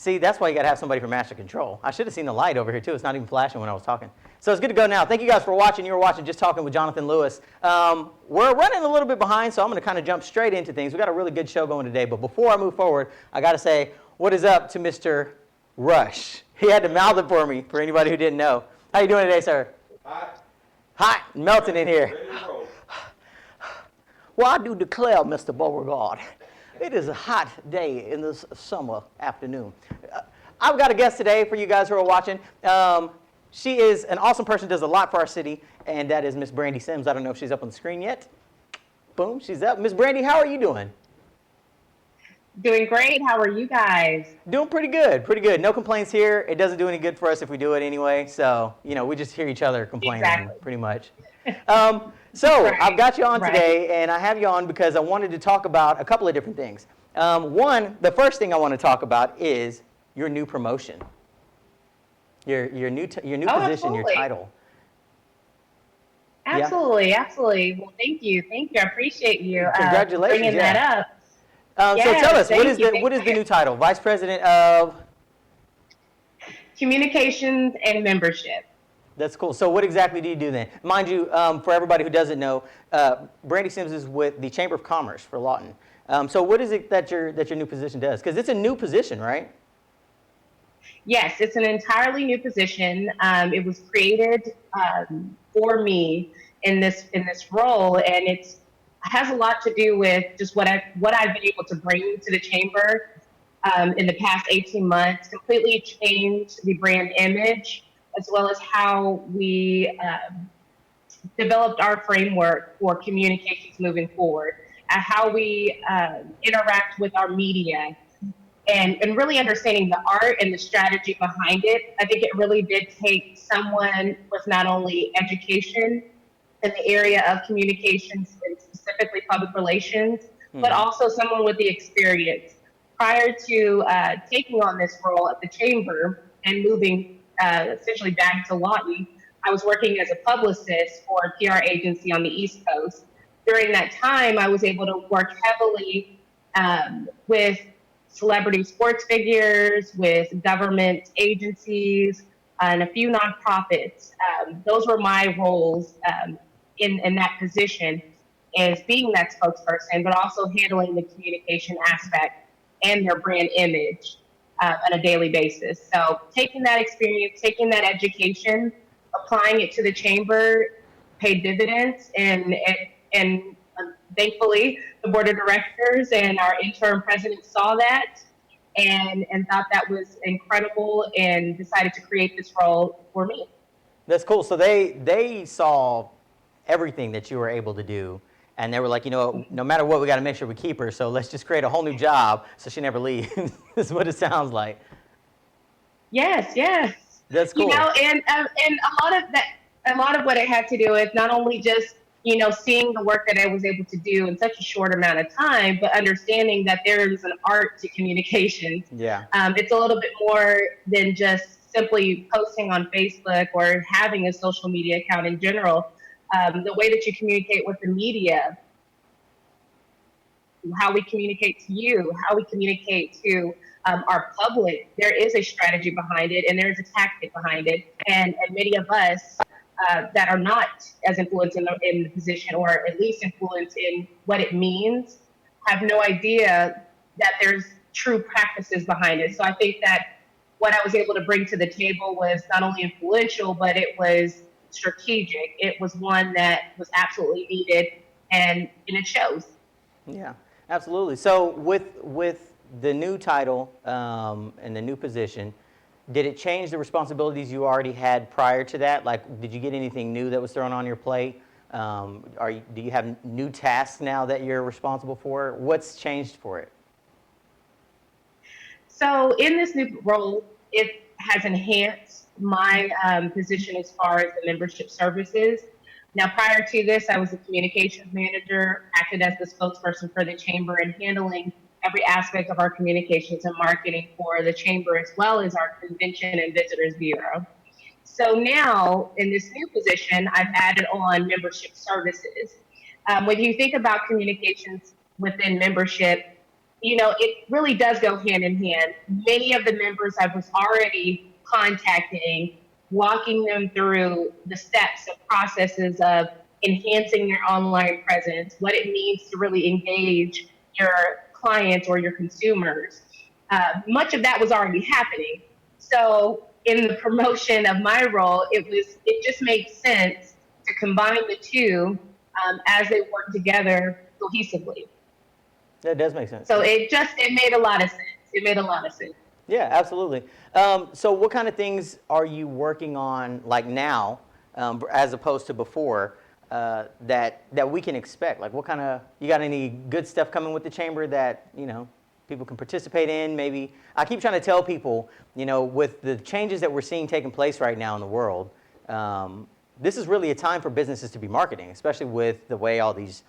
See, that's why you got to have somebody from Master Control. I should have seen the light over here, too. It's not even flashing when I was talking. So it's good to go now. Thank you guys for watching. You were watching Just Talking with Jonathan Lewis. We're running a little bit behind, so I'm going to kind of jump straight into things. We've got a really good show going today. But before I move forward, I got to say, what is up to Mr. Rush? He had to mouth it for me, for anybody who didn't know. How you doing today, sir? Hot. Hot, melting in here. Ready to roll. Well, I do declare, Mr. Beauregard, it is a hot day in this summer afternoon. I've got a guest today for you guys who are watching. She is an awesome person, does a lot for our city, and that is Miss Brandi Sims. I don't know if she's up on the screen yet. Boom, she's up. Miss Brandi, how are you doing? Doing great. How are you guys? Doing pretty good, pretty good. No complaints here. It doesn't do any good for us if we do it anyway. So, you know, we just hear each other complaining pretty much. So Right. I've got you on today, and I have you on because I wanted to talk about a couple of different things. One, the first thing I want to talk about is your new promotion, your new position, absolutely. your title. Absolutely, absolutely. Well, thank you. I appreciate you Congratulations, bringing that up. So Yes, tell us, what thank is you. the new title? Vice President of? Communications and membership. That's cool. So what exactly do you do then? Mind you, for everybody who doesn't know, Brandi Sims is with the Chamber of Commerce for Lawton. So what is it that your new position does? Because it's a new position, right? Yes, it's an entirely new position. It was created for me in this role, and it has a lot to do with just what I've been able to bring to the chamber in the past 18 months. Completely changed the brand image, as well as how we developed our framework for communications moving forward, how we interact with our media, and really understanding the art and the strategy behind it. I think it really did take someone with not only education in the area of communications and specifically public relations, but also someone with the experience. Prior to taking on this role at the chamber and moving essentially back to Lawton, I was working as a publicist for a PR agency on the East Coast. During that time, I was able to work heavily with celebrity sports figures, with government agencies, and a few nonprofits. Those were my roles in that position, as being that spokesperson, but also handling the communication aspect and their brand image on a daily basis. So taking that experience, taking that education, applying it to the chamber paid dividends, and thankfully the board of directors and our interim president saw that and thought that was incredible and decided to create this role for me. That's cool. So they saw everything that you were able to do, and they were like, you know, no matter what, we got to make sure we keep her. So let's just create a whole new job so she never leaves. Is what it sounds like. Yes. That's cool. You know, and a lot of what it had to do with not only just, you know, seeing the work that I was able to do in such a short amount of time, but understanding that there is an art to communications. Yeah. It's a little bit more than just simply posting on Facebook or having a social media account in general. The way that you communicate with the media, how we communicate to you, how we communicate to our public, there is a strategy behind it and there is a tactic behind it. And many of us that are not as influenced in the position, or at least influenced in what it means, have no idea that there's true practices behind it. So I think that what I was able to bring to the table was not only influential, but it was strategic. It was one that was absolutely needed, and it shows. Yeah, absolutely. So with the new title and the new position, did it change the responsibilities you already had prior to that? Like, did you get anything new that was thrown on your plate? Do you have new tasks now that you're responsible for? What's changed for it? So in this new role, it has enhanced my position as far as the membership services. Now, prior to this, I was a communications manager, acted as the spokesperson for the chamber and handling every aspect of our communications and marketing for the chamber, as well as our convention and visitors bureau. So now in this new position, I've added on membership services. When you think about communications within membership, it really does go hand in hand. Many of the members I was already contacting, walking them through the steps and processes of enhancing their online presence, what it means to really engage your clients or your consumers. Much of that was already happening. So in the promotion of my role, it just made sense to combine the two as they work together cohesively. That does make sense. So it made a lot of sense. It made a lot of sense. Yeah, absolutely. So what kind of things are you working on like now, as opposed to before, that we can expect? Like what kind of, you got any good stuff coming with the chamber that, people can participate in? Maybe, I keep trying to tell people, with the changes that we're seeing taking place right now in the world, this is really a time for businesses to be marketing, especially with the way all these,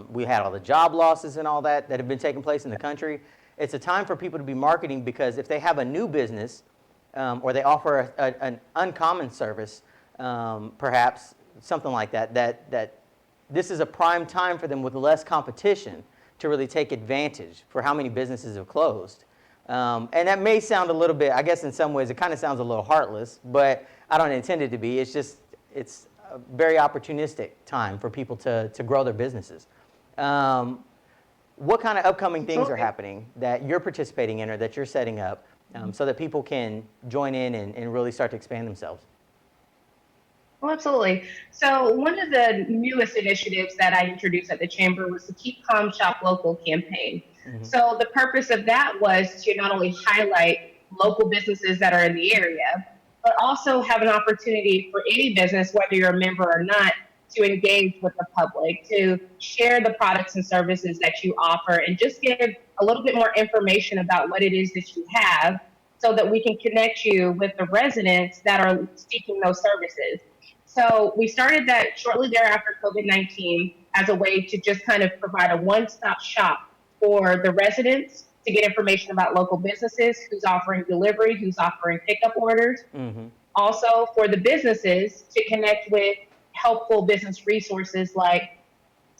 we had all the job losses and all that have been taking place in the country. It's a time for people to be marketing, because if they have a new business, or they offer an uncommon service, perhaps something like that this is a prime time for them with less competition to really take advantage for how many businesses have closed. And that may sound a little bit, I guess in some ways it kind of sounds a little heartless, but I don't intend it to be. It's just, it's a very opportunistic time for people to grow their businesses. What kind of upcoming things are happening that you're participating in or that you're setting up, so that people can join in and really start to expand themselves? Well, absolutely. So one of the newest initiatives that I introduced at the Chamber was the Keep Calm Shop Local campaign. So the purpose of that was to not only highlight local businesses that are in the area, but also have an opportunity for any business, whether you're a member or not, to engage with the public, to share the products and services that you offer, and just give a little bit more information about what it is that you have, so that we can connect you with the residents that are seeking those services. So we started that shortly thereafter COVID-19 as a way to just kind of provide a one-stop shop for the residents to get information about local businesses, who's offering delivery, who's offering pickup orders. Also for the businesses to connect with helpful business resources like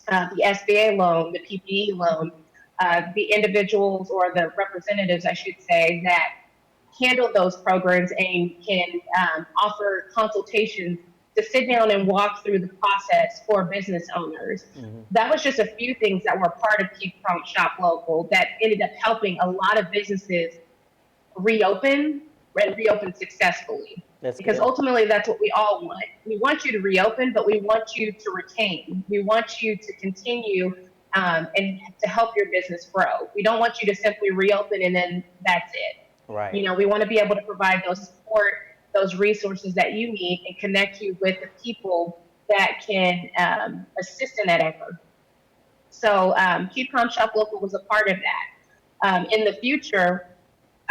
the SBA loan, the PPE loan, the individuals or the representatives, I should say, that handle those programs and can offer consultations to sit down and walk through the process for business owners. That was just a few things that were part of Keep Calm Shop Local that ended up helping a lot of businesses reopen and reopen successfully. Because ultimately that's what we all want. We want you to reopen, but we want you to retain. We want you to continue and to help your business grow. We don't want you to simply reopen and then that's it. Right. We want to be able to provide those support, those resources that you need, and connect you with the people that can assist in that effort. So Keep Calm Shop Local was a part of that. In the future,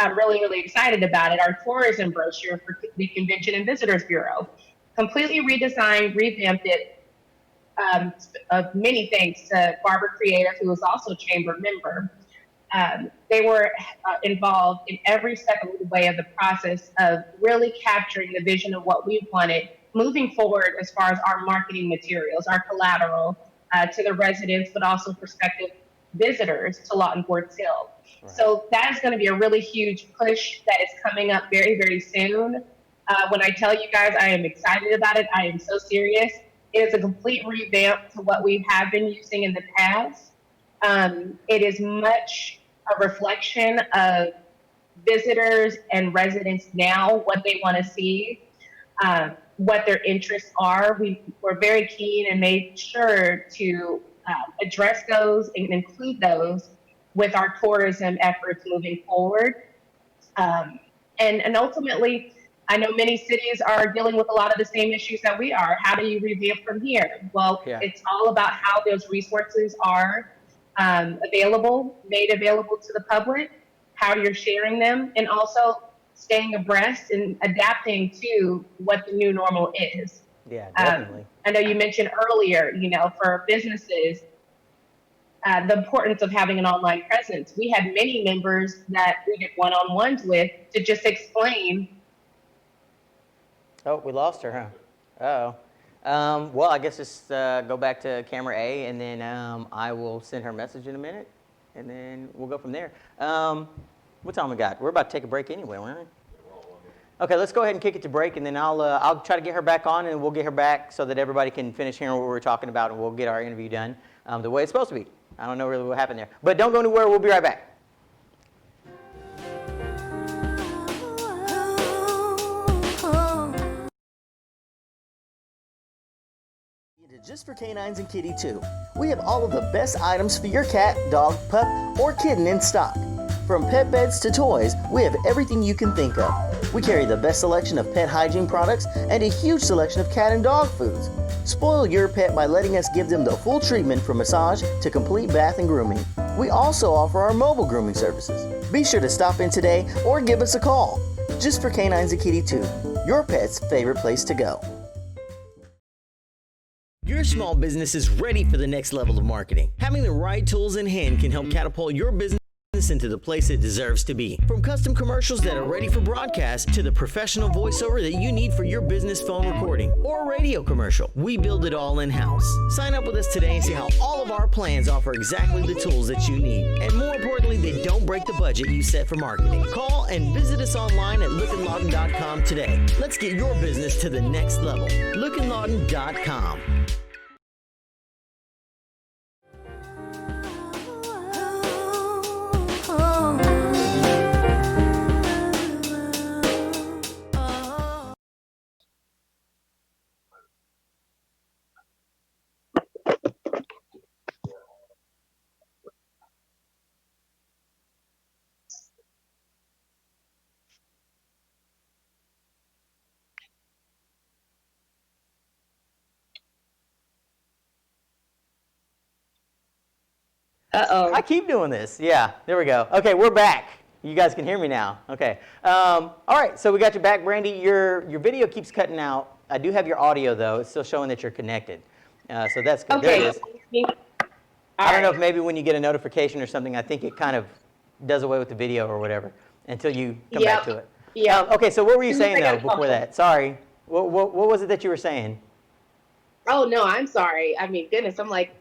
I'm really, really excited about it. Our tourism brochure for the Convention and Visitors Bureau, completely redesigned, revamped it, of many thanks to Barbara Creative, who was also a chamber member. They were involved in every step of the way of the process of really capturing the vision of what we wanted moving forward as far as our marketing materials, our collateral to the residents, but also prospective visitors to Lawton Fort Hill. Right. So that is going to be a really huge push that is coming up very, very soon. When I tell you guys I am excited about it, I am so serious. It is a complete revamp to what we have been using in the past. It is much a reflection of visitors and residents now, what they want to see, what their interests are. We're very keen and made sure to address those and include those with our tourism efforts moving forward. And ultimately, I know many cities are dealing with a lot of the same issues that we are. How do you revamp from here? Well, It's all about how those resources are made available to the public, how you're sharing them, and also staying abreast and adapting to what the new normal is. Yeah, definitely. I know you mentioned earlier, for businesses, the importance of having an online presence. We had many members that we did one-on-ones with to just explain. Oh, we lost her, huh? Uh-oh. Well, I guess just go back to camera A, and then I will send her a message in a minute. and then we'll go from there. What time we got? We're about to take a break anyway, aren't we? Okay, let's go ahead and kick it to break, and then I'll try to get her back on, and we'll get her back so that everybody can finish hearing what we're talking about, and we'll get our interview done the way it's supposed to be. I don't know really what happened there. But don't go anywhere. We'll be right back. Just for Canines and Kitty too. We have all of the best items for your cat, dog, pup, or kitten in stock. From pet beds to toys, we have everything you can think of. We carry the best selection of pet hygiene products and a huge selection of cat and dog foods. Spoil your pet by letting us give them the full treatment from massage to complete bath and grooming. We also offer our mobile grooming services. Be sure to stop in today or give us a call. Just for Canines and Kitty too, your pet's favorite place to go. Your small business is ready for the next level of marketing. Having the right tools in hand can help catapult your business into the place it deserves to be. From custom commercials that are ready for broadcast to the professional voiceover that you need for your business phone recording or radio commercial, we build it all in-house. Sign up with us today and see how all of our plans offer exactly the tools that you need. And more importantly, they don't break the budget you set for marketing. Call and visit us online at lookandlawton.com today. Let's get your business to the next level. lookandlawton.com. Uh-oh. I keep doing this. Yeah, there we go. Okay, we're back. You guys can hear me now. Okay. All right, so we got you back, Brandi. Your video keeps cutting out. I do have your audio, though. It's still showing that you're connected. So that's good. Okay. There it is. I don't know if maybe when you get a notification or something, I think it kind of does away with the video or whatever until you come back to it. Yeah. Okay, so what were you saying, though, before that? Sorry. What was it that you were saying? Oh, no, I'm sorry. I mean, goodness, I'm like,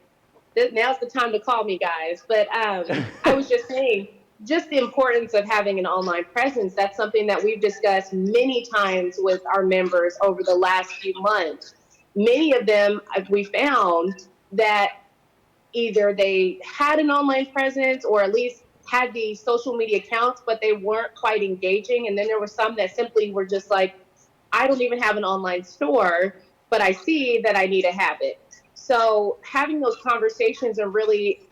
now's the time to call me, guys. But I was just saying, just the importance of having an online presence. That's something that we've discussed many times with our members over the last few months. Many of them, we found that either they had an online presence or at least had the social media accounts, but they weren't quite engaging. And then there were some that simply were just like, I don't even have an online store, but I see that I need to have it. So having those conversations and really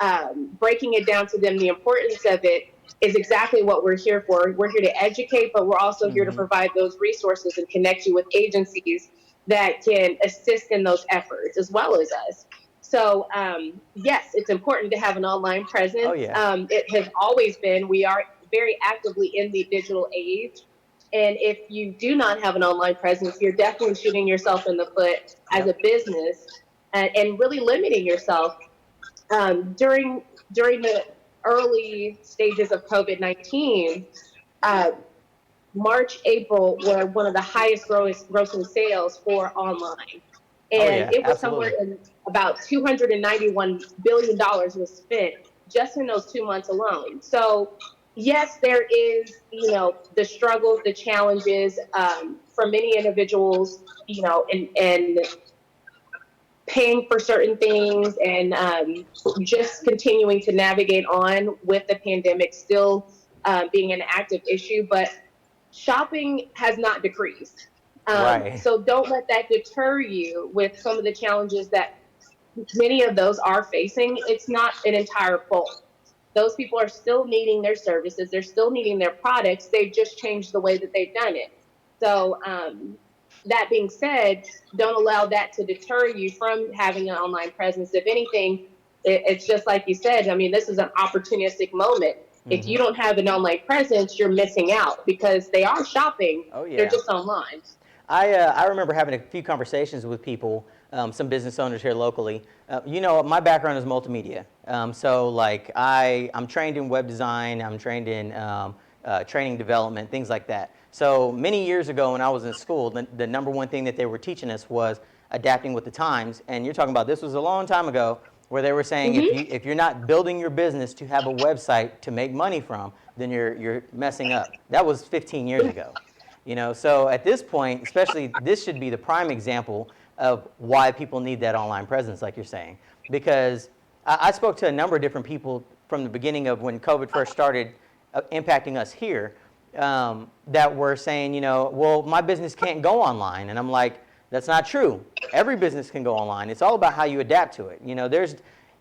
breaking it down to them, the importance of it is exactly what we're here for. We're here to educate, but we're also here to provide those resources and connect you with agencies that can assist in those efforts as well as us. So yes, it's important to have an online presence. Oh, yeah. It has always been. We are very actively in the digital age. And if you do not have an online presence, you're definitely shooting yourself in the foot as a business and really limiting yourself. During the early stages of COVID-19, March, April were one of the highest grossing sales for online. And it was somewhere in about $291 billion was spent just in those 2 months alone. So yes, there is, the struggles, the challenges for many individuals, and paying for certain things and just continuing to navigate on with the pandemic still being an active issue. But shopping has not decreased. Right. So don't let that deter you with some of the challenges that many of those are facing. It's not an entire fault. Those people are still needing their services. They're still needing their products. They've just changed the way that they've done it. So that being said, don't allow that to deter you from having an online presence. If anything, it's just like you said. I mean, this is an opportunistic moment. If you don't have an online presence, you're missing out because they are shopping. Oh, yeah. They're just online. I remember having a few conversations with people, some business owners here locally. My background is multimedia. So like I'm trained in web design, I'm trained in training development, things like that. So many years ago when I was in school, the number one thing that they were teaching us was adapting with the times. And you're talking about this was a long time ago. where they were saying if you're not building your business to have a website to make money from, then you're messing up. That was 15 years ago. So at this point, especially, this should be the prime example of why people need that online presence, like you're saying. Because I spoke to a number of different people from the beginning of when COVID first started impacting us here, that were saying, well, my business can't go online. And I'm like, that's not true. Every business can go online. It's all about how you adapt to it.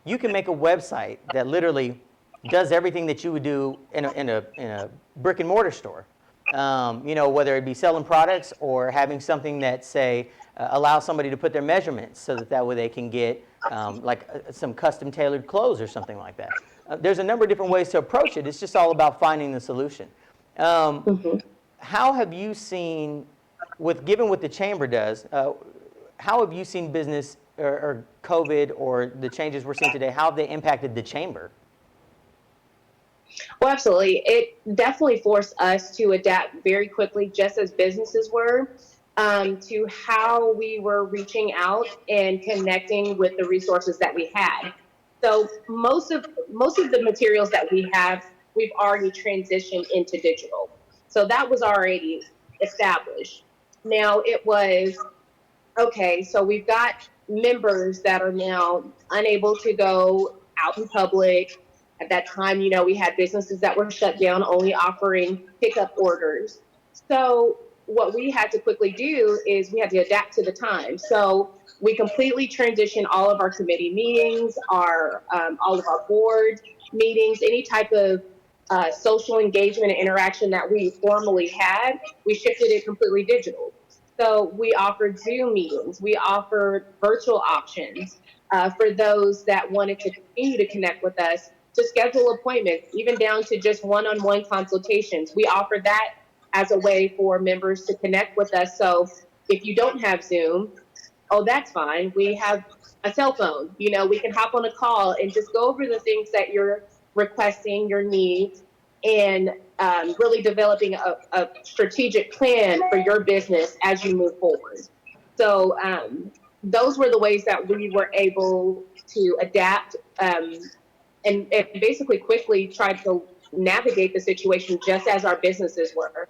You can make a website that literally does everything that you would do in a brick and mortar store. Whether it be selling products or having something that, say, allows somebody to put their measurements so that way they can get some custom tailored clothes or something like that. There's a number of different ways to approach it. It's just all about finding the solution. How have you seen, given what the chamber does, how have you seen business or COVID or the changes we're seeing today, how have they impacted the chamber? Well, absolutely. It definitely forced us to adapt very quickly, just as businesses were, to how we were reaching out and connecting with the resources that we had. So most of the materials that we have, we've already transitioned into digital. So that was already established. Now it was, okay, so we've got members that are now unable to go out in public. At that time, we had businesses that were shut down, only offering pickup orders. So what we had to quickly do is we had to adapt to the time. So we completely transitioned all of our committee meetings, all of our board meetings, any type of social engagement and interaction that we formerly had, we shifted it completely digital. So we offered Zoom meetings, we offered virtual options for those that wanted to continue to connect with us, to schedule appointments, even down to just one-on-one consultations. We offer that as a way for members to connect with us. So if you don't have Zoom, oh, that's fine. We have a cell phone. We can hop on a call and just go over the things that you're requesting, your needs, and really developing a strategic plan for your business as you move forward. So those were the ways that we were able to adapt and basically quickly try to navigate the situation just as our businesses were.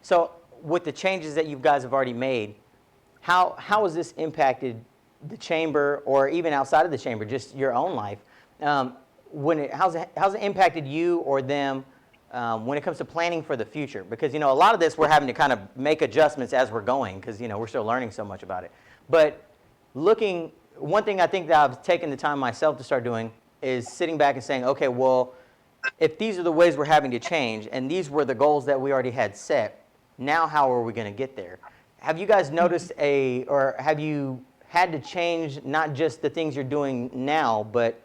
So with the changes that you guys have already made, how has this impacted the chamber, or even outside of the chamber, just your own life? How's it impacted you or them when it comes to planning for the future? Because, a lot of this we're having to kind of make adjustments as we're going, because, we're still learning so much about it. But one thing I think that I've taken the time myself to start doing is sitting back and saying, okay, well, if these are the ways we're having to change, and these were the goals that we already had set, now how are we going to get there? Have you guys noticed or have you had to change not just the things you're doing now, but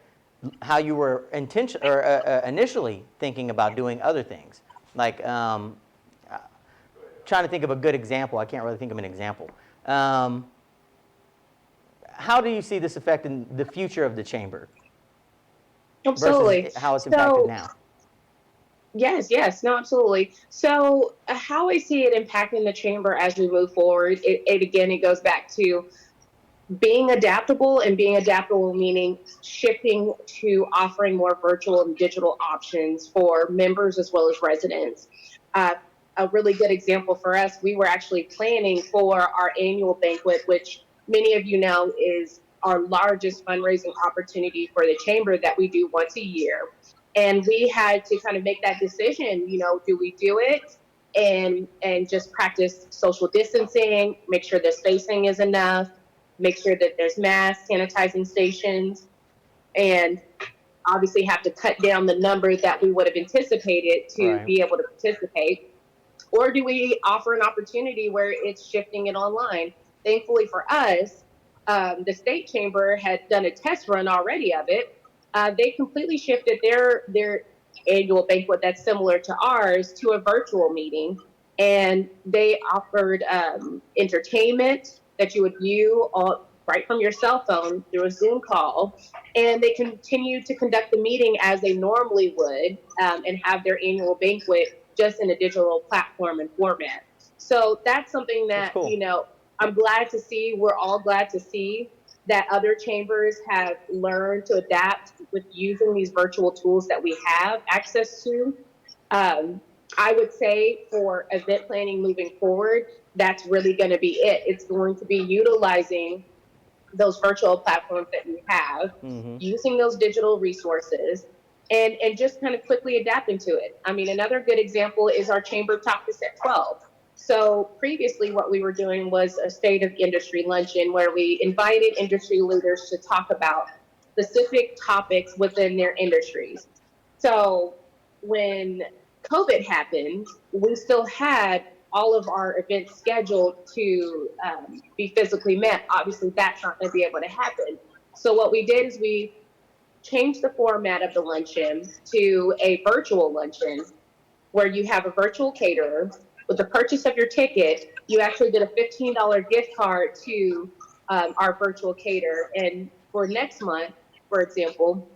how you were initially thinking about doing other things? Like, trying to think of a good example. I can't really think of an example. How do you see this affecting the future of the chamber? Absolutely. Versus how it's impacted now? Yes, no, absolutely. So how I see it impacting the chamber as we move forward, it goes back to being adaptable, and being adaptable meaning shifting to offering more virtual and digital options for members as well as residents. A really good example for us, we were actually planning for our annual banquet, which many of you know is our largest fundraising opportunity for the chamber that we do once a year. And we had to kind of make that decision, do we do it and just practice social distancing, make sure the spacing is enough, make sure that there's mask sanitizing stations, and obviously have to cut down the number that we would have anticipated to be able to participate? Or do we offer an opportunity where it's shifting it online? Thankfully for us, the state chamber had done a test run already of it. They completely shifted their annual banquet that's similar to ours to a virtual meeting. And they offered entertainment that you would view right from your cell phone through a Zoom call. And they continued to conduct the meeting as they normally would, and have their annual banquet just in a digital platform and format. So that's something that, That's cool. I'm glad to see, we're all glad to see, that other chambers have learned to adapt with using these virtual tools that we have access to. I would say for event planning moving forward, that's really going to be it. It's going to be utilizing those virtual platforms that we have, using those digital resources, and just kind of quickly adapting to it. I mean, another good example is our Chamber Topics at 12. So previously what we were doing was a state of industry luncheon where we invited industry leaders to talk about specific topics within their industries. So when COVID happened, we still had all of our events scheduled to be physically met. Obviously, that's not going to be able to happen. So what we did is we changed the format of the luncheon to a virtual luncheon where you have a virtual caterer. With the purchase of your ticket, you actually get a $15 gift card to our virtual caterer. And for next month, for example,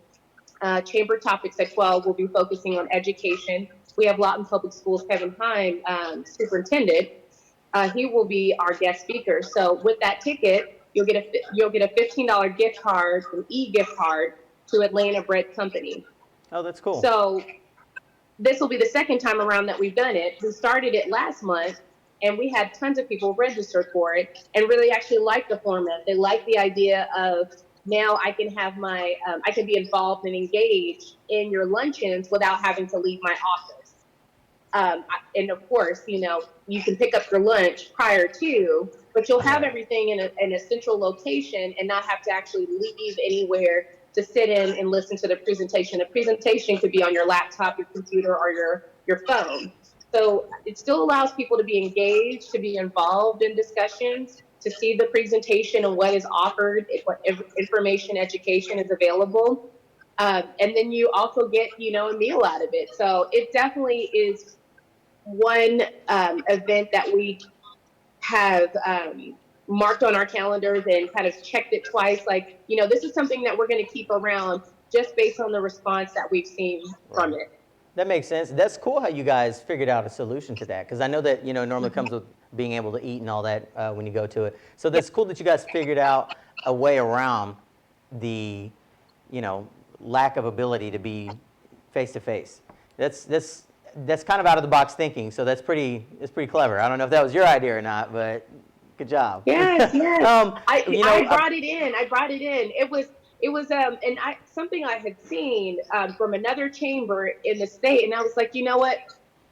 Chamber Topics at 12 will be focusing on education. We have Lawton Public Schools, Kevin Hine, superintendent. He will be our guest speaker. So with that ticket, you'll get a $15 gift card, an e-gift card to Atlanta Bread Company. Oh, that's cool. So this will be the second time around that we've done it. We started it last month, and we had tons of people register for it and really actually like the format. They like the idea of now I can have my, I can be involved and engaged in your luncheons without having to leave my office. And of course, you know, you can pick up your lunch prior to, but you'll have everything in a central location and not have to actually leave anywhere to sit in and listen to the presentation. A presentation could be on your laptop, your computer, or your phone. So it still allows people to be engaged, to be involved in discussions, to see the presentation and what is offered, what information, education is available. And then you also get, you know, a meal out of it. So it definitely is one event that we have marked on our calendars and kind of checked it twice. Like, you know, this is something that we're going to keep around just based on the response that we've seen from it. That makes sense. That's cool how you guys figured out a solution to that, because I know that, you know, it normally comes with being able to eat and all that when you go to it. So that's cool that you guys figured out a way around the, you know, lack of ability to be face to face. That's kind of out of the box thinking. So it's pretty clever. I don't know if that was your idea or not, but good job. Yes, yes. I brought it in. It was something I had seen from another chamber in the state, and I was like, you know what,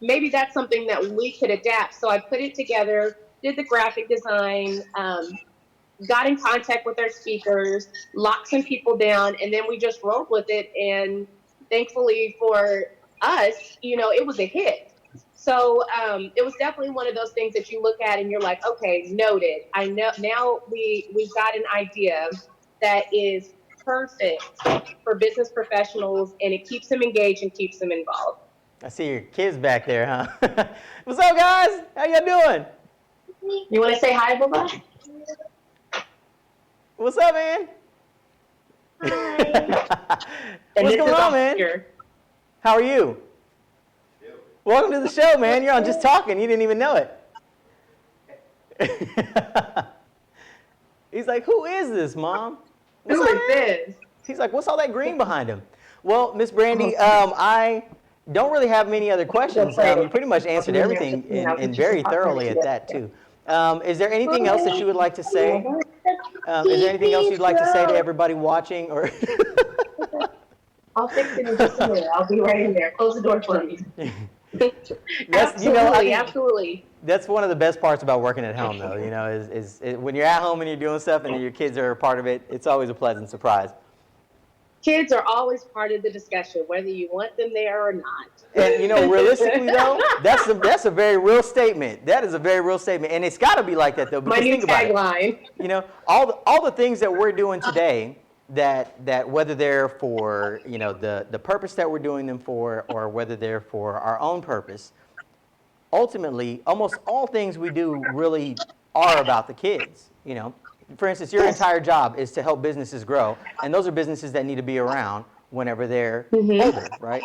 maybe that's something that we could adapt. So I put it together, did the graphic design, got in contact with our speakers, locked some people down, and then we just rolled with it. And thankfully for us, you know, it was a hit. So it was definitely one of those things that you look at and you're like, okay, noted. I know now we've got an idea that is perfect for business professionals, and it keeps them engaged and keeps them involved. I see your kids back there, huh? What's up, guys? How y'all doing? You want to say hi, Bubba? What's up, man? Hi. What's going on, man? How are you? Welcome to the show, man. You're on Just Talking. You didn't even know it. He's like, who is this, Mom? Who is this? He's like, what's all that green behind him? Well, Miss Brandi, I don't really have many other questions. You pretty much answered everything and very thoroughly at that, too. Is there anything else that you would like to say? Is there anything else you'd like to say to everybody watching? Or I'll fix it in just a minute. I'll be right in there. Close the door for me. Absolutely. That's one of the best parts about working at home, though. You know, is when you're at home and you're doing stuff and your kids are a part of it. It's always a pleasant surprise. Kids are always part of the discussion, whether you want them there or not. And you know, realistically, though, that's a very real statement. That is a very real statement, and it's got to be like that, though. Because my new think about tagline. You know, all the things that we're doing today. That whether they're for, you know, the purpose that we're doing them for, or whether they're for our own purpose, ultimately, almost all things we do really are about the kids. You know, for instance, your entire job is to help businesses grow, and those are businesses that need to be around whenever they're older, right?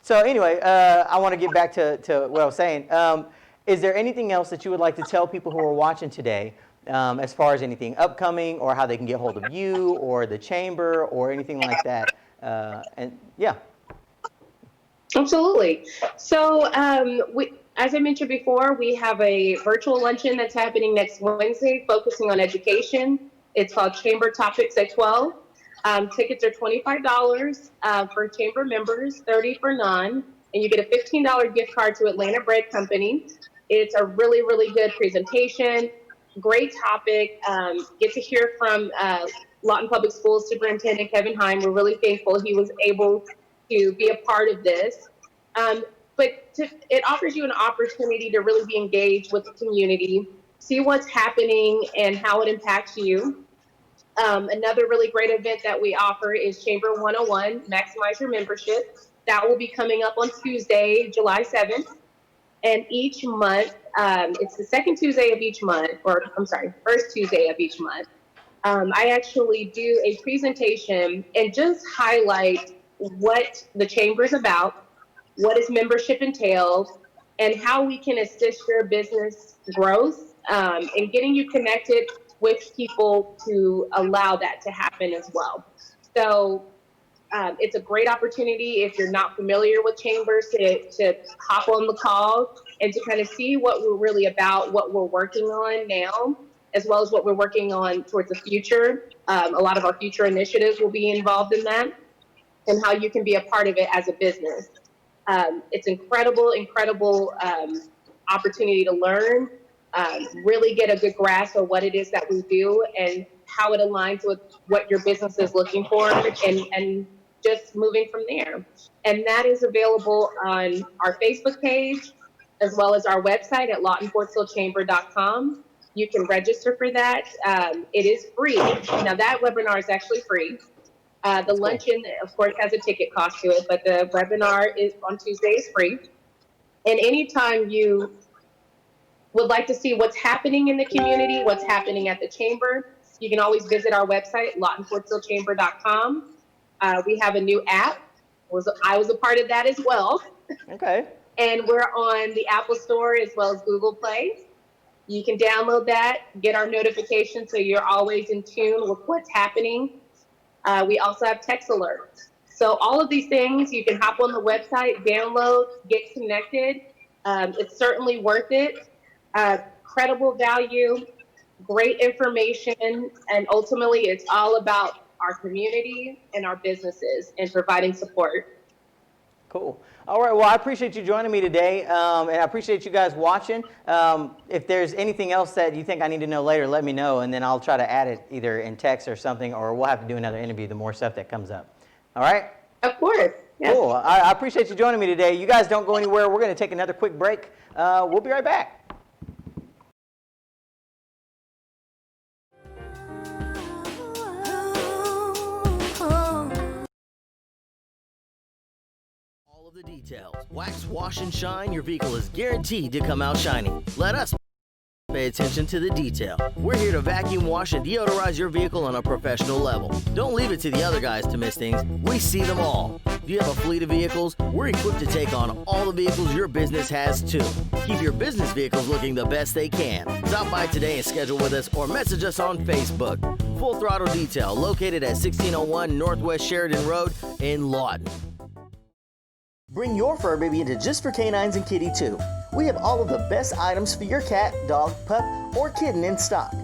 So anyway, I want to get back to what I was saying. Is there anything else that you would like to tell people who are watching today as far as anything upcoming or how they can get hold of you or the chamber or anything like that. And yeah. Absolutely. So, as I mentioned before, we have a virtual luncheon that's happening next Wednesday, focusing on education. It's called Chamber Topics at 12. Tickets are $25 for chamber members, 30 for non, and you get a $15 gift card to Atlanta Bread Company. It's a really, really good presentation, great topic. Get to hear from Lawton Public Schools Superintendent Kevin Heim. We're really thankful he was able to be a part of this. It offers you an opportunity to really be engaged with the community, see what's happening and how it impacts you. Another really great event that we offer is Chamber 101, Maximize Your Membership. That will be coming up on Tuesday, July 7th. And each month, it's the second Tuesday of each month, or I'm sorry, first Tuesday of each month. I actually do a presentation and just highlight what the chamber is about, what its membership entails, and how we can assist your business growth and getting you connected with people to allow that to happen as well. So it's a great opportunity if you're not familiar with chambers to hop on the call and to kind of see what we're really about, what we're working on now, as well as what we're working on towards the future. A lot of our future initiatives will be involved in that, and how you can be a part of it as a business. It's incredible opportunity to learn, really get a good grasp of what it is that we do and how it aligns with what your business is looking for, and just moving from there. And that is available on our Facebook page, as well as our website at lawtonfortsvillechamber.com. You can register for that. It is free. Now that webinar is actually free. The luncheon, of course, has a ticket cost to it, but the webinar is on Tuesday is free. And anytime you would like to see what's happening in the community, what's happening at the chamber, you can always visit our website, lawtonfortsvillechamber.com. We have a new app. I was a part of that as well. Okay. And we're on the Apple Store as well as Google Play. You can download that, get our notifications so you're always in tune with what's happening. We also have text alerts. So all of these things, you can hop on the website, download, get connected. It's certainly worth it. Credible value, great information, and ultimately it's all about our community and our businesses and providing support. Cool. All right. Well, I appreciate you joining me today, and I appreciate you guys watching. If there's anything else that you think I need to know later, let me know, and then I'll try to add it either in text or something, or we'll have to do another interview the more stuff that comes up. All right? Of course. Yes. Cool. I appreciate you joining me today. You guys don't go anywhere. We're going to take another quick break. We'll be right back. The details. Wax, wash, and shine, your vehicle is guaranteed to come out shining. Let us pay attention to the detail. We're here to vacuum wash and deodorize your vehicle on a professional level. Don't leave it to the other guys to miss things. We see them all. Do you have a fleet of vehicles? We're equipped to take on all the vehicles your business has too. Keep your business vehicles looking the best they can. Stop by today and schedule with us or message us on Facebook. Full Throttle Detail, located at 1601 Northwest Sheridan Road in Lawton. Bring your fur baby into Just for Canines and Kitty too. We have all of the best items for your cat, dog, pup, or kitten in stock.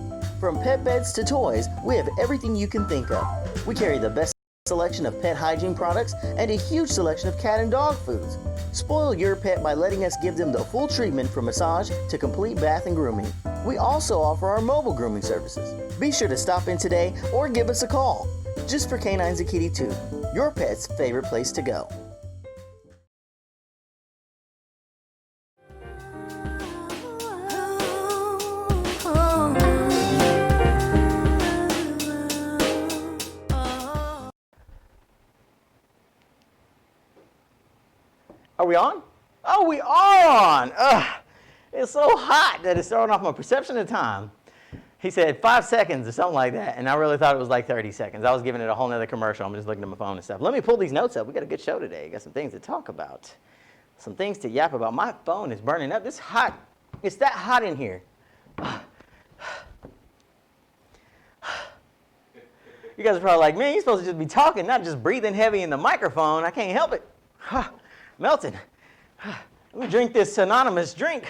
From pet beds to toys, we have everything you can think of. We carry the best selection of pet hygiene products and a huge selection of cat and dog foods. Spoil your pet by letting us give them the full treatment from massage to complete bath and grooming. We also offer our mobile grooming services. Be sure to stop in today or give us a call. Just for Canines and Kitty too, your pet's favorite place to go. Are we on? Oh, we are on. Ugh. It's so hot that it's throwing off my perception of time. He said 5 seconds or something like that, and I really thought it was like 30 seconds. I was giving it a whole nother commercial. I'm just looking at my phone and stuff. Let me pull these notes up. We got a good show today. Got some things to talk about. Some things to yap about. My phone is burning up. It's hot. It's that hot in here. You guys are probably like, man, you're supposed to just be talking, not just breathing heavy in the microphone. I can't help it. Melton, let me drink this anonymous drink.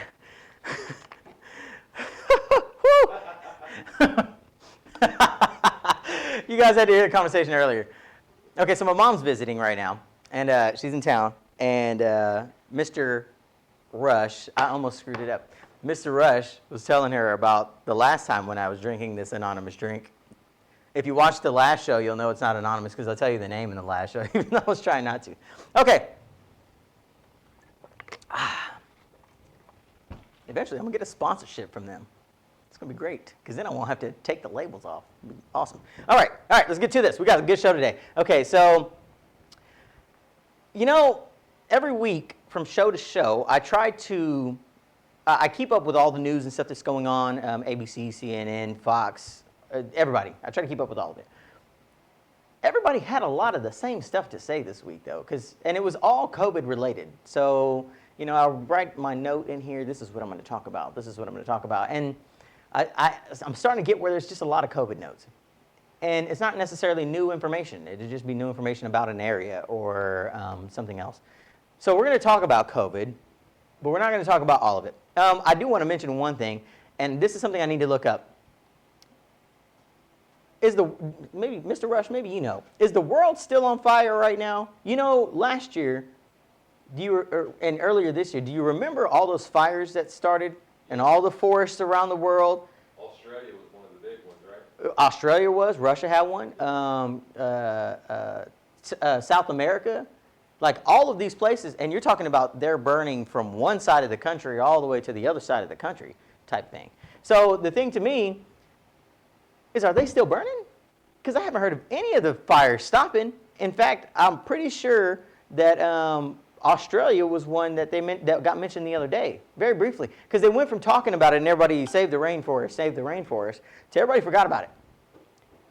You guys had to hear the conversation earlier. Okay, so my mom's visiting right now, and she's in town, and Mr. Rush, I almost screwed it up. Mr. Rush was telling her about the last time when I was drinking this anonymous drink. If you watch the last show, you'll know it's not anonymous because I'll tell you the name in the last show, even though I was trying not to. Okay. Eventually, I'm going to get a sponsorship from them. It's going to be great because then I won't have to take the labels off. It'll be awesome. All right, let's get to this. We got a good show today. Okay, so, you know, every week from show to show, I try to, I keep up with all the news and stuff that's going on, ABC, CNN, Fox, everybody. I try to keep up with all of it. Everybody had a lot of the same stuff to say this week, though, and it was all COVID related. So, you know, I'll write my note in here. This is what I'm going to talk about. This is what I'm going to talk about. And I'm starting to get where there's just a lot of COVID notes. And it's not necessarily new information. It'd just be new information about an area or something else. So we're going to talk about COVID, but we're not going to talk about all of it. I do want to mention one thing, and this is something I need to look up. Maybe, Mr. Rush, maybe you know, is the world still on fire right now? You know, last year, and earlier this year, do you remember all those fires that started and all the forests around the world? Australia was one of the big ones, right? Australia was, Russia had one, South America, like all of these places, and you're talking about they're burning from one side of the country all the way to the other side of the country type thing. So the thing to me is, are they still burning? Because I haven't heard of any of the fires stopping. In fact, I'm pretty sure that Australia was one that that got mentioned the other day, very briefly, because they went from talking about it and everybody save the rainforest, to everybody forgot about it.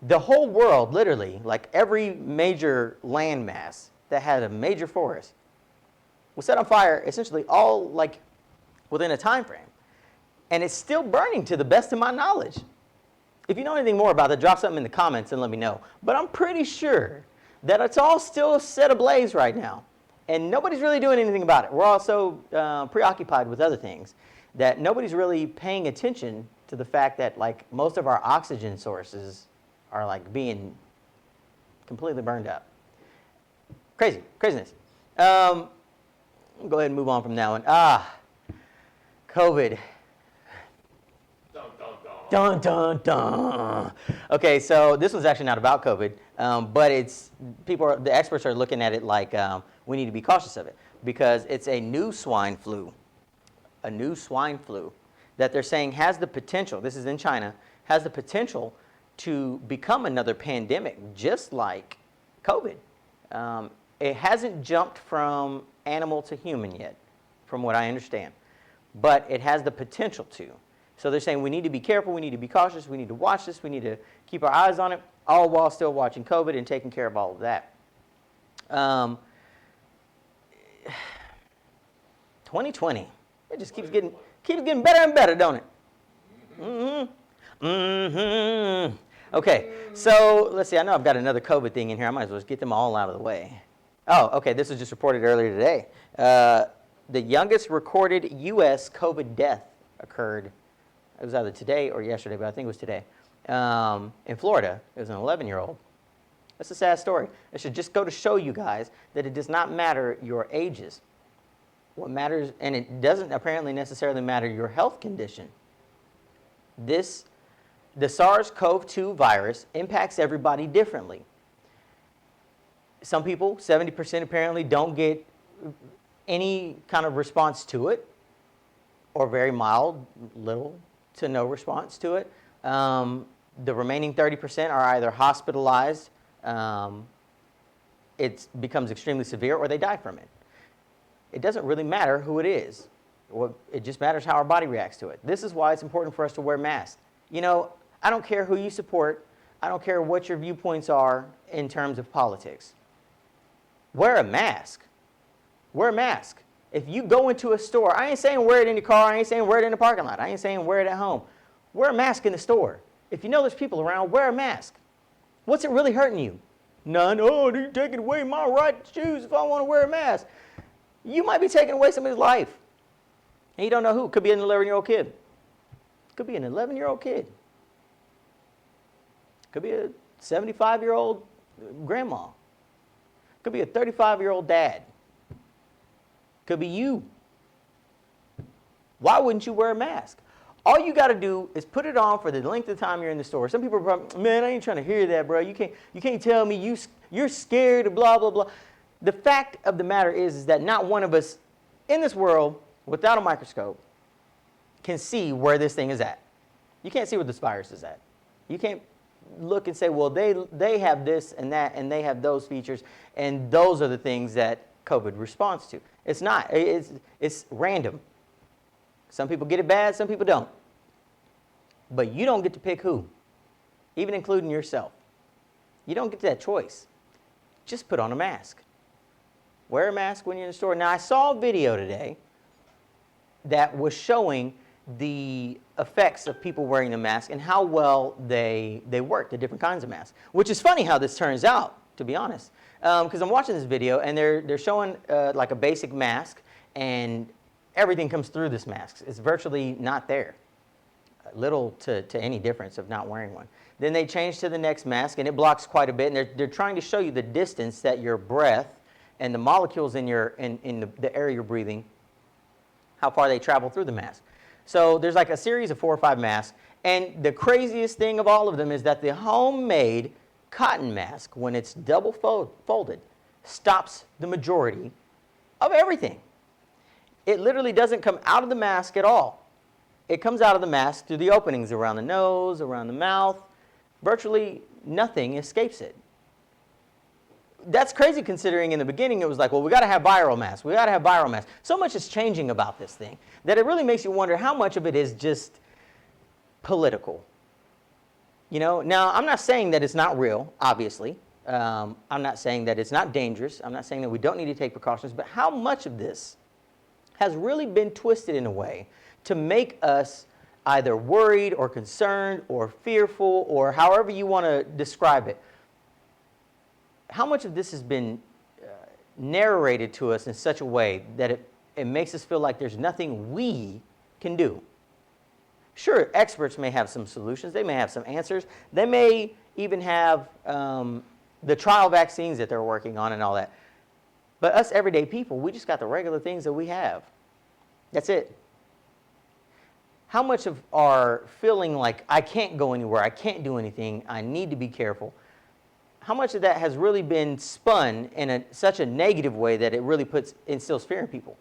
The whole world, literally, like every major landmass that had a major forest was set on fire, essentially all like within a time frame, and it's still burning to the best of my knowledge. If you know anything more about it, drop something in the comments and let me know. But I'm pretty sure that it's all still set ablaze right now. And nobody's really doing anything about it. We're all so preoccupied with other things that nobody's really paying attention to the fact that like most of our oxygen sources are like being completely burned up. Craziness. Go ahead and move on from that one. COVID. Dun, dun, dun. Okay, so this one's actually not about COVID, but the experts are looking at it like we need to be cautious of it because it's a new swine flu that they're saying has the potential, this is in China, has the potential to become another pandemic just like COVID. It hasn't jumped from animal to human yet, from what I understand, but it has the potential to. So they're saying we need to be careful, we need to be cautious, we need to watch this, we need to keep our eyes on it, all while still watching COVID and taking care of all of that. 2020, it just keeps getting better and better, don't it? Okay, so let's see, I know I've got another COVID thing in here. I might as well just get them all out of the way. Oh, okay, this was just reported earlier today. The youngest recorded U.S. COVID death occurred. It was either today or yesterday, but I think it was today. In Florida, it was an 11-year-old. That's a sad story. It should just go to show you guys that it does not matter your ages. What matters, and it doesn't apparently necessarily matter your health condition. The SARS-CoV-2 virus impacts everybody differently. Some people, 70% apparently, don't get any kind of response to it, or very mild, little to no response to it. The remaining 30% are either hospitalized, it becomes extremely severe, or they die from it. It doesn't really matter who it is. It just matters how our body reacts to it. This is why it's important for us to wear masks. You know, I don't care who you support. I don't care what your viewpoints are in terms of politics. Wear a mask. Wear a mask. If you go into a store, I ain't saying wear it in your car, I ain't saying wear it in the parking lot, I ain't saying wear it at home. Wear a mask in the store. If you know there's people around, wear a mask. What's it really hurting you? None. Oh, you're taking away my right to choose if I want to wear a mask. You might be taking away somebody's life. And you don't know who. Could be an 11-year-old kid. Could be an 11-year-old kid. Could be a 75-year-old grandma. Could be a 35-year-old dad. Could be you. Why wouldn't you wear a mask? All you got to do is put it on for the length of time you're in the store. Some people are probably, man, I ain't trying to hear that, bro. You can't tell me you're scared of blah, blah, blah. The fact of the matter is that not one of us in this world without a microscope can see where this thing is at. You can't see where this virus is at. You can't look and say, well, they have this and that and they have those features and those are the things that COVID responds to. It's not. It's random. Some people get it bad, some people don't. But you don't get to pick who, even including yourself. You don't get that choice. Just put on a mask. Wear a mask when you're in the store. Now, I saw a video today that was showing the effects of people wearing the mask and how well they work, the different kinds of masks, which is funny how this turns out, to be honest. Because I'm watching this video, and they're showing like a basic mask, and everything comes through this mask. It's virtually not there. Little to any difference of not wearing one. Then they change to the next mask, and it blocks quite a bit, and they're trying to show you the distance that your breath and the molecules in the air you're breathing, how far they travel through the mask. So there's like a series of 4 or 5 masks, and the craziest thing of all of them is that the homemade cotton mask, when it's double folded, stops the majority of everything. It literally doesn't come out of the mask at all. It comes out of the mask through the openings around the nose, around the mouth. Virtually nothing escapes it. That's crazy considering in the beginning it was like, well, we got to have viral masks. We got to have viral masks. So much is changing about this thing that it really makes you wonder how much of it is just political. You know, now I'm not saying that it's not real, obviously. I'm not saying that it's not dangerous. I'm not saying that we don't need to take precautions, but how much of this has really been twisted in a way to make us either worried or concerned or fearful or however you want to describe it. How much of this has been narrated to us in such a way that it makes us feel like there's nothing we can do. Sure, experts may have some solutions. They may have some answers. They may even have the trial vaccines that they're working on and all that. But us everyday people, we just got the regular things that we have. That's it. How much of our feeling like I can't go anywhere, I can't do anything, I need to be careful, how much of that has really been spun in such a negative way that it really instills fear in people,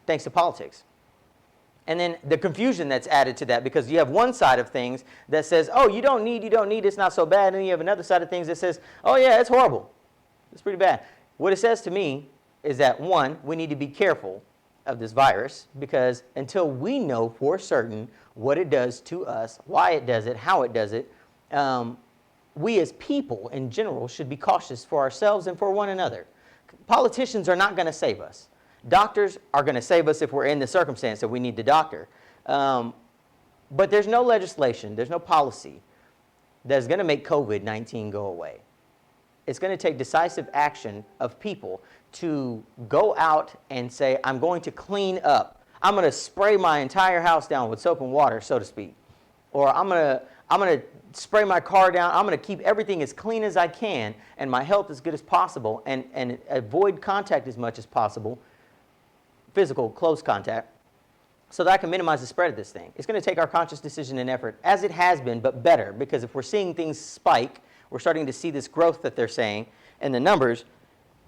thanks to politics? And then the confusion that's added to that, because you have one side of things that says, oh, you don't need, it's not so bad. And then you have another side of things that says, oh yeah, it's horrible. It's pretty bad. What it says to me is that, one, we need to be careful of this virus, because until we know for certain what it does to us, why it does it, how it does it, we as people in general should be cautious for ourselves and for one another. Politicians are not going to save us. Doctors are going to save us if we're in the circumstance that we need the doctor. But there's no legislation, there's no policy that's going to make COVID-19 go away. It's going to take decisive action of people to go out and say, I'm going to clean up. I'm going to spray my entire house down with soap and water, so to speak. Or I'm going to spray my car down. I'm going to keep everything as clean as I can and my health as good as possible and avoid contact as much as possible, physical, close contact, so that I can minimize the spread of this thing. It's going to take our conscious decision and effort, as it has been, but better, because if we're seeing things spike, we're starting to see this growth that they're saying and the numbers,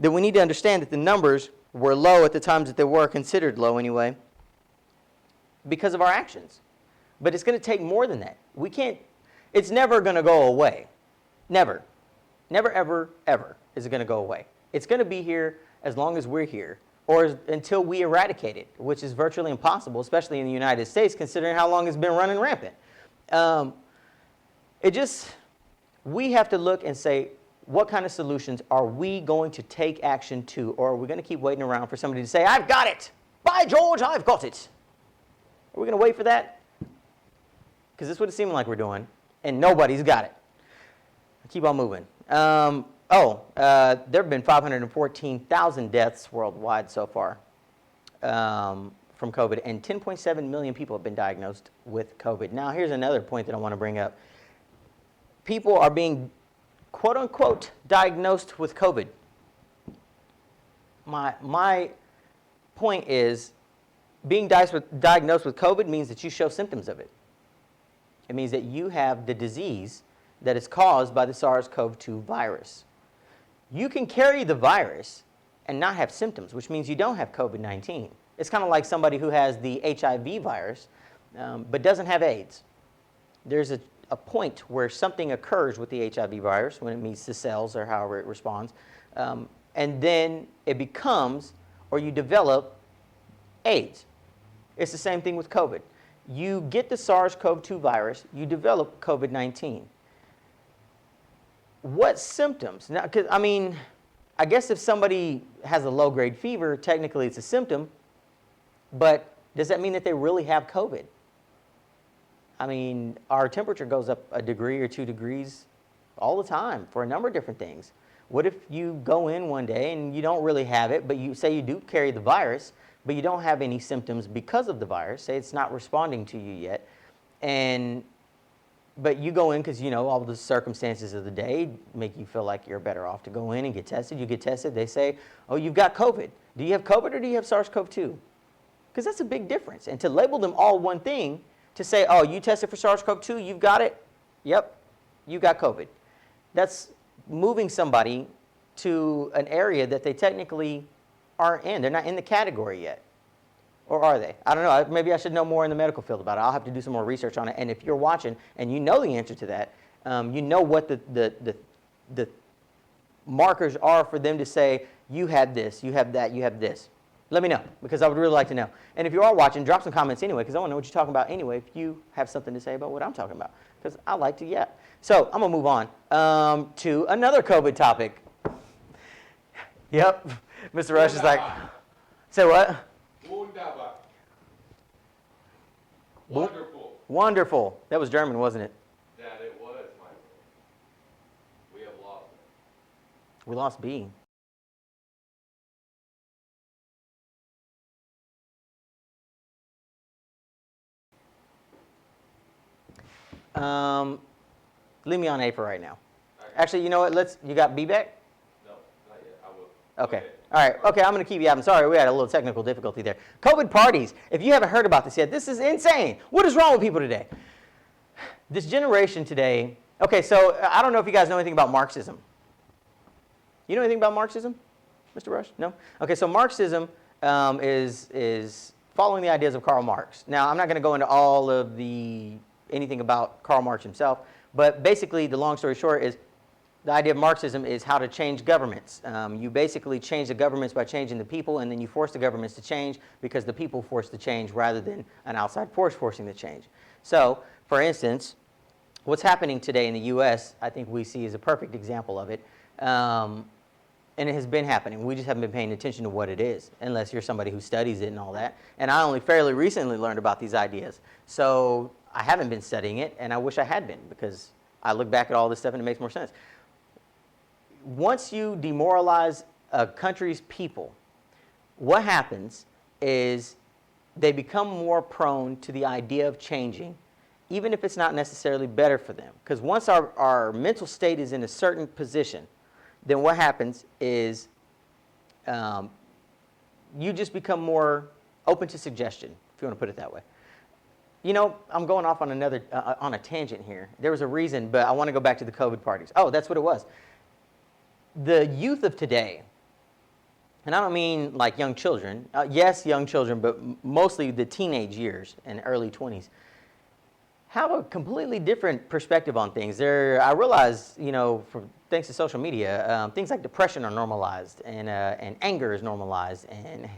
then we need to understand that the numbers were low at the times that they were considered low anyway because of our actions. But it's going to take more than that. We can't, it's never going to go away. Never. Never, ever, ever is it going to go away. It's going to be here as long as we're here, or until we eradicate it, which is virtually impossible, especially in the United States, considering how long it's been running rampant. We have to look and say, what kind of solutions are we going to take action to, or are we going to keep waiting around for somebody to say, I've got it. By George, I've got it. Are we going to wait for that? Because this is what it seems like we're doing, and nobody's got it. keep on moving. There have been 514,000 deaths worldwide so far from COVID, and 10.7 million people have been diagnosed with COVID. Now, here's another point that I want to bring up. People are being, quote unquote, diagnosed with COVID. My point is, being diagnosed with COVID means that you show symptoms of it. It means that you have the disease that is caused by the SARS-CoV-2 virus. You can carry the virus and not have symptoms, which means you don't have COVID-19. It's kind of like somebody who has the HIV virus but doesn't have AIDS. There's a point where something occurs with the HIV virus when it meets the cells or however it responds, and then it becomes, or you develop, AIDS. It's the same thing with COVID. You get the SARS-CoV-2 virus, you develop COVID-19. What symptoms? Now, 'cause, I mean, I guess if somebody has a low-grade fever, technically it's a symptom, but does that mean that they really have COVID? I mean, our temperature goes up a degree or 2 degrees all the time for a number of different things. What if you go in one day and you don't really have it, but you say you do carry the virus, but you don't have any symptoms because of the virus, say it's not responding to you yet, but you go in because, you know, all the circumstances of the day make you feel like you're better off to go in and get tested. You get tested, they say, oh, you've got COVID. Do you have COVID or do you have SARS-CoV-2? Because that's a big difference. And to label them all one thing, to say, oh, you tested for SARS-CoV-2, you've got it? Yep, you got COVID. That's moving somebody to an area that they technically aren't in. They're not in the category yet. Or are they? I don't know. Maybe I should know more in the medical field about it. I'll have to do some more research on it. And if you're watching and you know the answer to that, you know what the markers are for them to say, you had this, you have that, you have this. Let me know, because I would really like to know. And if you are watching, drop some comments anyway, because I want to know what you're talking about anyway, if you have something to say about what I'm talking about, because I like to yap. So I'm going to move on to another COVID topic. Yep. Mr. Rush is like, say what? Wunderbar. Wonderful. Wonderful. That was German, wasn't it? That it was, Michael. We have lost it. We lost B. Leave me on A for right now. Okay. Actually, you know what? You got B back? No, not yet. I will. Okay. All right. Okay, I'm going to keep you out. I'm sorry, we had a little technical difficulty there. COVID parties. If you haven't heard about this yet, this is insane. What is wrong with people today? This generation today. Okay, so I don't know if you guys know anything about Marxism. You know anything about Marxism, Mr. Rush? No? Okay, so Marxism is following the ideas of Karl Marx. Now, I'm not going to go into all of anything about Karl Marx himself, but basically the long story short is the idea of Marxism is how to change governments. You basically change the governments by changing the people, and then you force the governments to change because the people force the change rather than an outside force forcing the change. So, for instance, what's happening today in the U.S., I think we see is a perfect example of it. And it has been happening. We just haven't been paying attention to what it is, unless you're somebody who studies it and all that. And I only fairly recently learned about these ideas. So I haven't been studying it, and I wish I had been, because I look back at all this stuff and it makes more sense. Once you demoralize a country's people, what happens is they become more prone to the idea of changing, even if it's not necessarily better for them. Because once our mental state is in a certain position, then what happens is you just become more open to suggestion, if you want to put it that way. You know, I'm going off on on a tangent here. There was a reason, but I want to go back to the COVID parties. Oh, that's what it was. The youth of today, and I don't mean like young children. Yes, young children, but mostly the teenage years and early 20s, have a completely different perspective on things. I realize, you know, thanks to social media, things like depression are normalized, and anger is normalized, and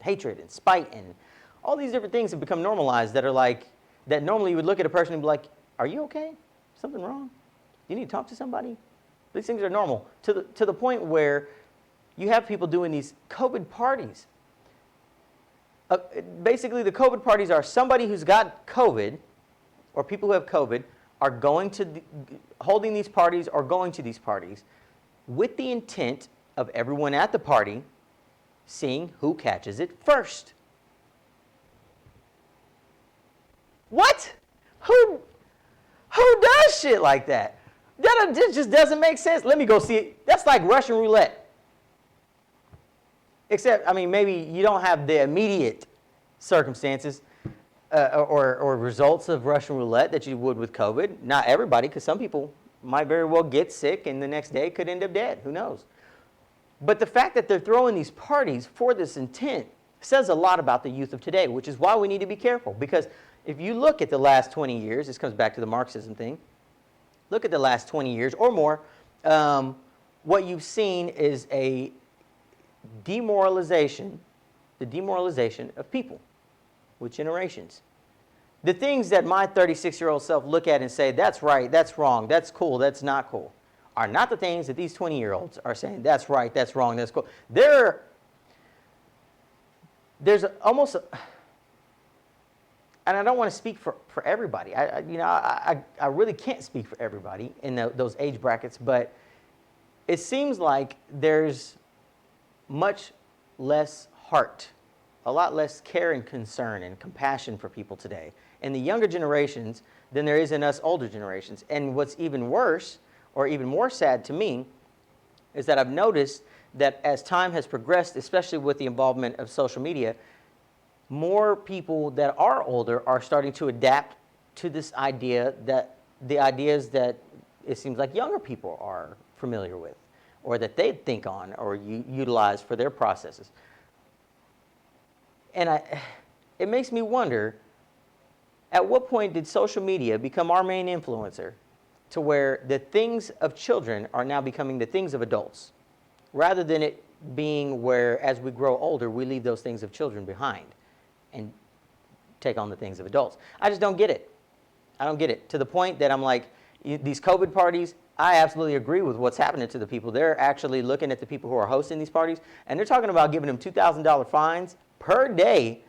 hatred and spite and all these different things have become normalized that are like, that normally you would look at a person and be like, are you okay? Something wrong? You need to talk to somebody? These things are normal to the point where you have people doing these COVID parties. Basically, the COVID parties are somebody who's got COVID, or people who have COVID, are going to holding these parties or going to these parties with the intent of everyone at the party seeing who catches it first. What? Who does shit like that? That just doesn't make sense. Let me go see it. That's like Russian roulette. Except, I mean, maybe you don't have the immediate circumstances or results of Russian roulette that you would with COVID. Not everybody, because some people might very well get sick and the next day could end up dead. Who knows? But the fact that they're throwing these parties for this intent says a lot about the youth of today, which is why we need to be careful. Because if you look at the last 20 years, this comes back to the Marxism thing, look at the last 20 years or more, what you've seen is the demoralization of people with generations. The things that my 36-year-old self look at and say, that's right, that's wrong, that's cool, that's not cool, are not the things that these 20-year-olds are saying, that's right, that's wrong, that's cool. There's almost, and I don't want to speak for everybody. I really can't speak for everybody in those age brackets, but it seems like there's much less heart, a lot less care and concern and compassion for people today in the younger generations than there is in us older generations. And what's even worse, or even more sad to me, is that I've noticed that as time has progressed, especially with the involvement of social media, more people that are older are starting to adapt to this idea, that the ideas that it seems like younger people are familiar with, or that they think on or utilize for their processes. And it makes me wonder, at what point did social media become our main influencer to where the things of children are now becoming the things of adults, rather than it being where, as we grow older, we leave those things of children behind and take on the things of adults? I just don't get it. I don't get it. To the point that I'm like, these COVID parties, I absolutely agree with what's happening to the people. They're actually looking at the people who are hosting these parties, and they're talking about giving them $2,000 fines per day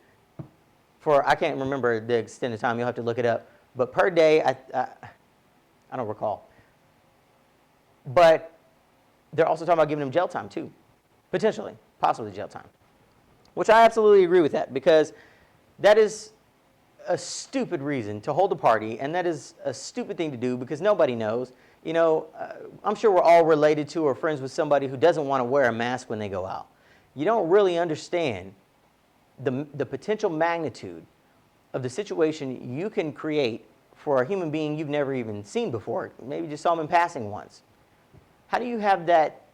for, I can't remember the extent of time, you'll have to look it up, but per day, I don't recall. But they're also talking about giving them jail time too, potentially, possibly jail time, which I absolutely agree with that, because that is a stupid reason to hold a party, and that is a stupid thing to do because nobody knows. You know, I'm sure we're all related to or friends with somebody who doesn't want to wear a mask when they go out. You don't really understand the potential magnitude of the situation you can create for a human being you've never even seen before. Maybe just saw them in passing once. How do you have that?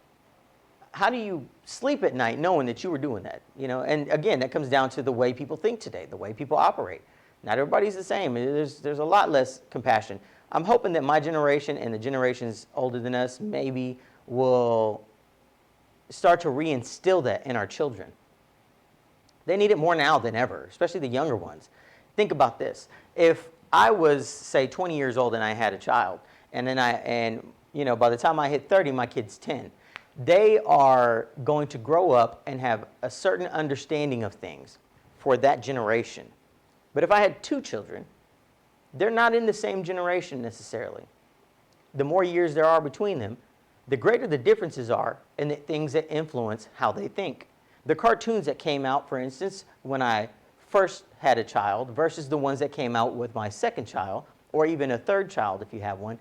How do you sleep at night knowing that you were doing that? You know, and again, that comes down to the way people think today, the way people operate. Not everybody's the same. There's a lot less compassion. I'm hoping that my generation and the generations older than us maybe will start to reinstill that in our children. They need it more now than ever, especially the younger ones. Think about this. If I was, say, 20 years old and I had a child, and then you know, by the time I hit 30, my kid's 10, they are going to grow up and have a certain understanding of things for that generation. But if I had two children, they're not in the same generation necessarily. The more years there are between them, the greater the differences are in the things that influence how they think. The cartoons that came out, for instance, when I first had a child versus the ones that came out with my second child, or even a third child if you have one,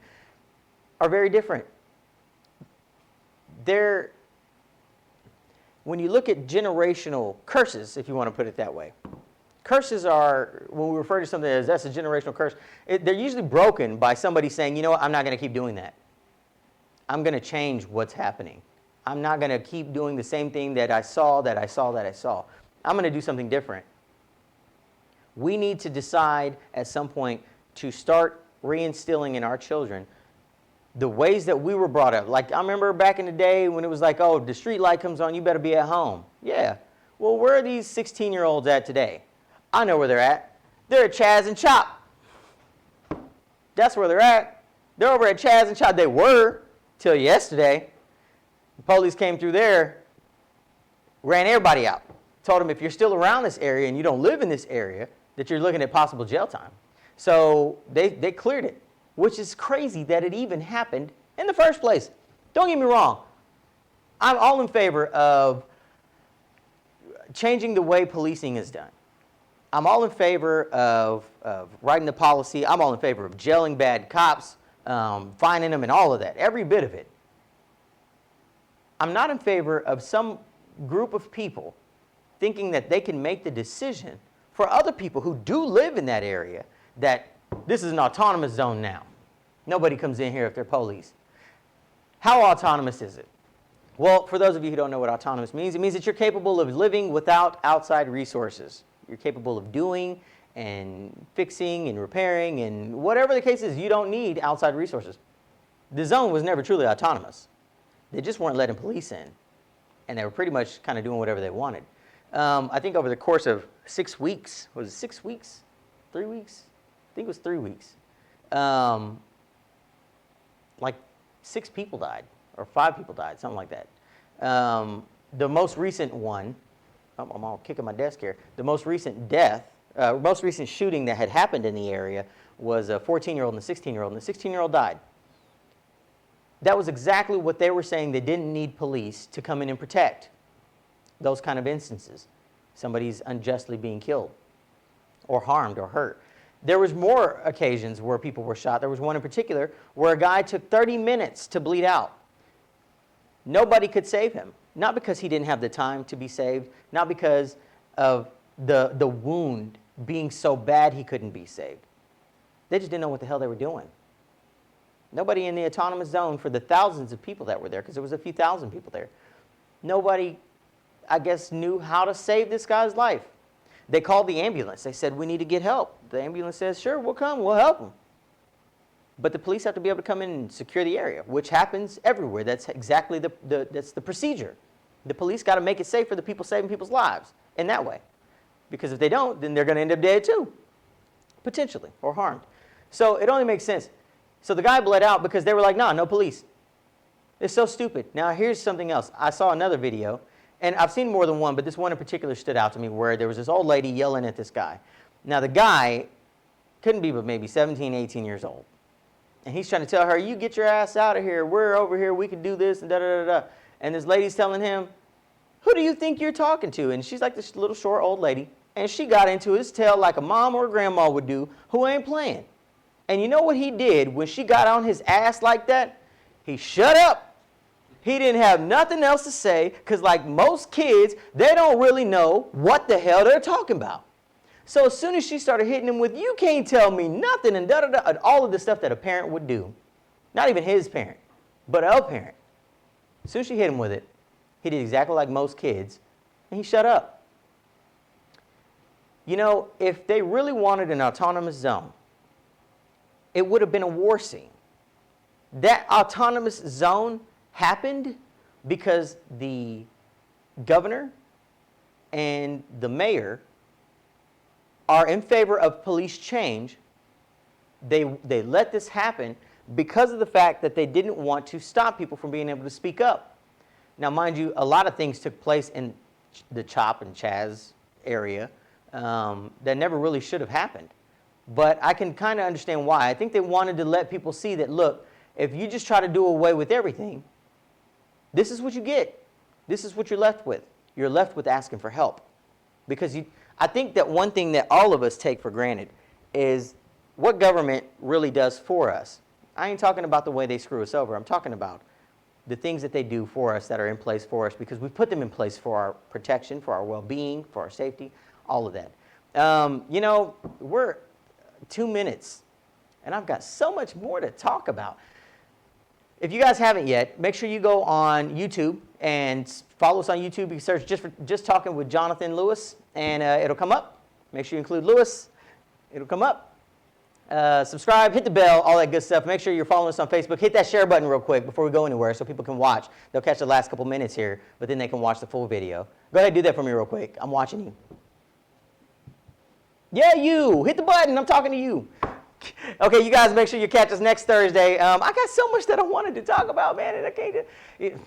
are very different. When you look at generational curses, if you want to put it that way, curses are, when we refer to something as that's a generational curse, they're usually broken by somebody saying, you know what, I'm not going to keep doing that. I'm going to change what's happening. I'm not going to keep doing the same thing that I saw. I'm going to do something different. We need to decide at some point to start reinstilling in our children the ways that we were brought up. Like, I remember back in the day when it was like, oh, the street light comes on, you better be at home. Yeah. Well, where are these 16-year-olds at today? I know where they're at. They're at CHAZ and CHOP. That's where they're at. They're over at CHAZ and CHOP. They were till yesterday. The police came through there, ran everybody out. Told them if you're still around this area and you don't live in this area, that you're looking at possible jail time. So they cleared it. which is crazy that it even happened in the first place. Don't get me wrong. I'm all in favor of changing the way policing is done. I'm all in favor of writing the policy. I'm all in favor of jailing bad cops, fining them and all of that, every bit of it. I'm not in favor of some group of people thinking that they can make the decision for other people who do live in that area that this is an autonomous zone now. Nobody comes in here if they're police. How autonomous is it? Well, for those of you who don't know what autonomous means, it means that you're capable of living without outside resources. You're capable of doing and fixing and repairing and whatever the case is, you don't need outside resources. The zone was never truly autonomous. They just weren't letting police in. And they were pretty much kind of doing whatever they wanted. I think over the course of 6 weeks, was it 6 weeks? 3 weeks? I think it was 3 weeks. Like 6 people died, or 5 people died, something like that. The most recent one, I'm all kicking my desk here. The most recent most recent shooting that had happened in the area was a 14-year-old and a 16-year-old, and the 16-year-old died. That was exactly what they were saying. They didn't need police to come in and protect those kind of instances. Somebody's unjustly being killed or harmed or hurt. There was more occasions where people were shot. There was one in particular where a guy took 30 minutes to bleed out. Nobody could save him. Not because he didn't have the time to be saved, not because of the wound being so bad he couldn't be saved. They just didn't know what the hell they were doing. Nobody in the autonomous zone, for the thousands of people that were there, because there was a few thousand people there, nobody, I guess, knew how to save this guy's life. They called the ambulance. They said, we need to get help. The ambulance says, sure, we'll come, we'll help him. But the police have to be able to come in and secure the area, which happens everywhere. That's exactly that's the procedure. The police got to make it safe for the people saving people's lives in that way. Because if they don't, then they're going to end up dead too, potentially, or harmed. So it only makes sense. So the guy bled out because they were like, nah, no police. It's so stupid. Now here's something else. I saw another video, and I've seen more than one, but this one in particular stood out to me, where there was this old lady yelling at this guy. Now the guy couldn't be but maybe 17, 18 years old. And he's trying to tell her, you get your ass out of here. We're over here. We can do this and da-da-da-da. And this lady's telling him, who do you think you're talking to? And she's like this little short old lady. And she got into his tail like a mom or a grandma would do who ain't playing. And you know what he did when she got on his ass like that? He shut up. He didn't have nothing else to say, because like most kids, they don't really know what the hell they're talking about. So as soon as she started hitting him with, you can't tell me nothing, and da-da-da, and all of the stuff that a parent would do, not even his parent, but a parent. As soon as she hit him with it, he did exactly like most kids, and he shut up. You know, if they really wanted an autonomous zone, it would have been a war scene. That autonomous zone happened because the governor and the mayor are in favor of police change. They let this happen because of the fact that they didn't want to stop people from being able to speak up. Now, mind you, a lot of things took place in the CHOP and CHAZ area that never really should have happened. But I can kind of understand why. I think they wanted to let people see that, look, if you just try to do away with everything, this is what you get. This is what you're left with. You're left with asking for help. Because I think that one thing that all of us take for granted is what government really does for us. I ain't talking about the way they screw us over. I'm talking about the things that they do for us that are in place for us, because we put them in place for our protection, for our well-being, for our safety, all of that. You know, we're 2 minutes, and I've got so much more to talk about. If you guys haven't yet, make sure you go on YouTube and follow us on YouTube. You can search just Talking with Jonathan Lewis, and it'll come up. Make sure you include Lewis. It'll come up. Subscribe, hit the bell, all that good stuff. Make sure you're following us on Facebook. Hit that share button real quick before we go anywhere so people can watch. They'll catch the last couple minutes here, but then they can watch the full video. Go ahead and do that for me real quick. I'm watching you. Yeah, you. Hit the button. I'm talking to you. Okay, you guys make sure you catch us next Thursday. I got so much that I wanted to talk about, man, and I can't. It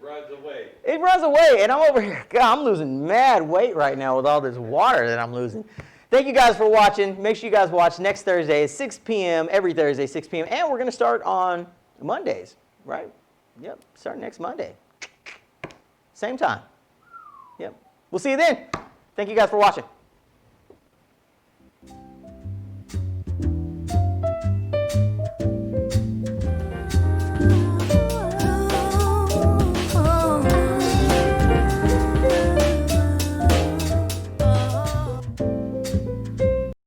runs away. It runs away, and I'm over here. God, I'm losing mad weight right now with all this water that I'm losing. Thank you guys for watching. Make sure you guys watch next Thursday at 6 p.m. Every Thursday, 6 p.m. And we're going to start on Mondays, right? Yep, start next Monday. Same time. Yep. We'll see you then. Thank you guys for watching.